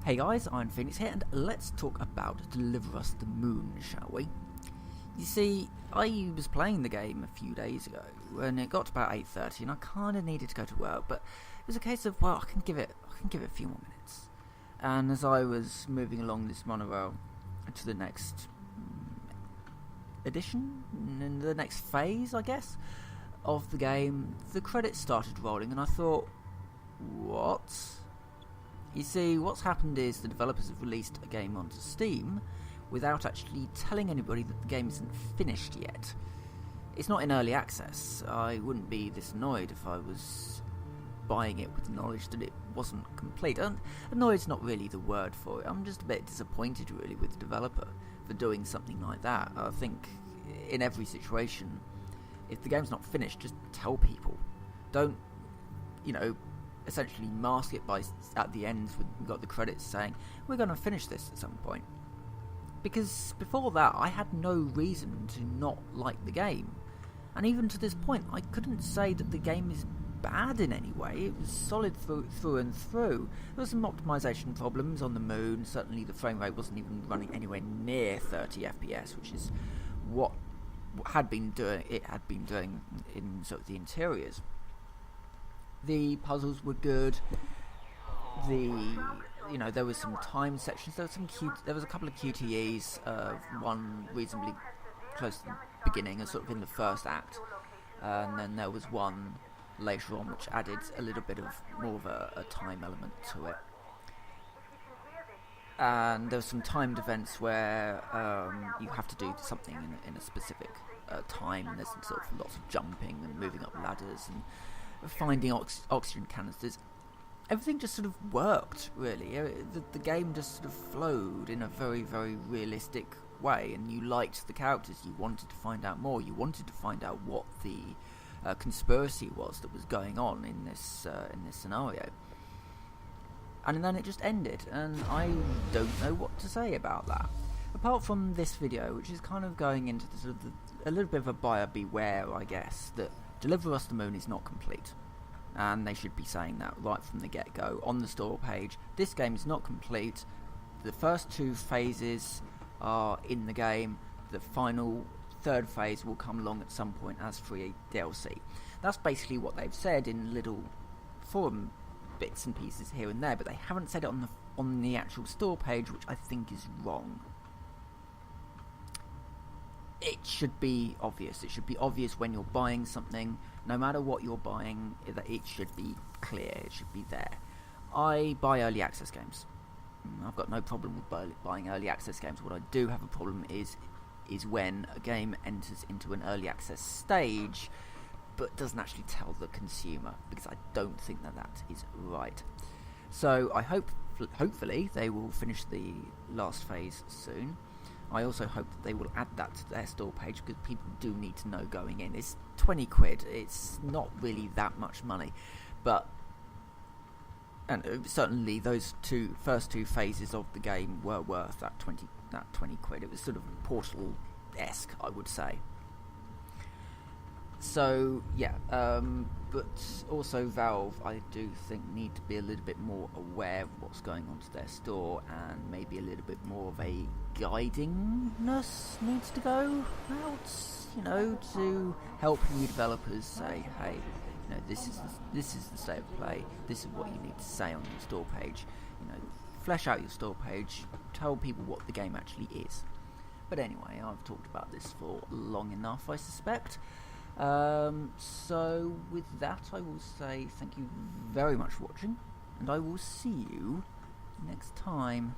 Hey guys, Iron Phoenix here, and let's talk about Deliver Us the Moon, shall we? You see, I was playing the game a few days ago, and it got to about 8:30, and I kind of needed to go to work, but it was a case of, well, I can give it a few more minutes. And as I was moving along this monorail to the next edition, in the next phase, I guess, of the game, the credits started rolling, and I thought, what? You see, what's happened is the developers have released a game onto Steam without actually telling anybody that the game isn't finished yet. It's not in early access. I wouldn't be this annoyed if I was buying it with the knowledge that it wasn't complete. And annoyed's not really the word for it. I'm just a bit disappointed really with the developer for doing something like that. I think in every situation, if the game's not finished, just tell people. Don't, essentially mask it by at the end we've got the credits saying we're going to finish this at some point, because before that I had no reason to not like the game, and even to this point I couldn't say that the game is bad in any way. It was solid through and through. There were some optimization problems on the moon. Certainly the frame rate wasn't even running anywhere near 30 FPS, which is what it had been doing in sort of the interiors. The puzzles were good. There was some time sections. There was a couple of QTEs. One reasonably close to the beginning, sort of in the first act, and then there was one later on which added a little bit of more of a time element to it. And there were some timed events where you have to do something in a specific time, and there's sort of lots of jumping and moving up ladders and finding oxygen canisters. Everything just sort of worked, really. The game just sort of flowed in a very, very realistic way, and you liked the characters. You wanted to find out more. You wanted to find out what the conspiracy was that was going on in this scenario. And then it just ended, and I don't know what to say about that. Apart from this video, which is kind of going into the sort of a little bit of a buyer beware, I guess, that Deliver Us the Moon is not complete, and they should be saying that right from the get-go on the store page. This game is not complete. The first two phases are in the game. The final third phase will come along at some point as free DLC. That's basically what they've said in little forum bits and pieces here and there, but they haven't said it on the actual store page, which I think is wrong. It should be obvious. It should be obvious when you're buying something, no matter what you're buying, that it should be clear, it should be there. I buy early access games. I've got no problem with buying early access games. What I do have a problem is when a game enters into an early access stage but doesn't actually tell the consumer, because I don't think that is right. So I hopefully they will finish the last phase soon. I also hope that they will add that to their store page, because people do need to know going in. It's 20 quid. It's not really that much money, but certainly those first two phases of the game were worth that 20 quid. It was sort of Portal-esque, I would say. So yeah, but also Valve, I do think, need to be a little bit more aware of what's going on to their store, and maybe a little bit more of a guidingness needs to go out, to help new developers say, hey, this is the state of play. This is what you need to say on your store page. Flesh out your store page. Tell people what the game actually is. But anyway, I've talked about this for long enough, I suspect. So with that, I will say thank you very much for watching, and I will see you next time.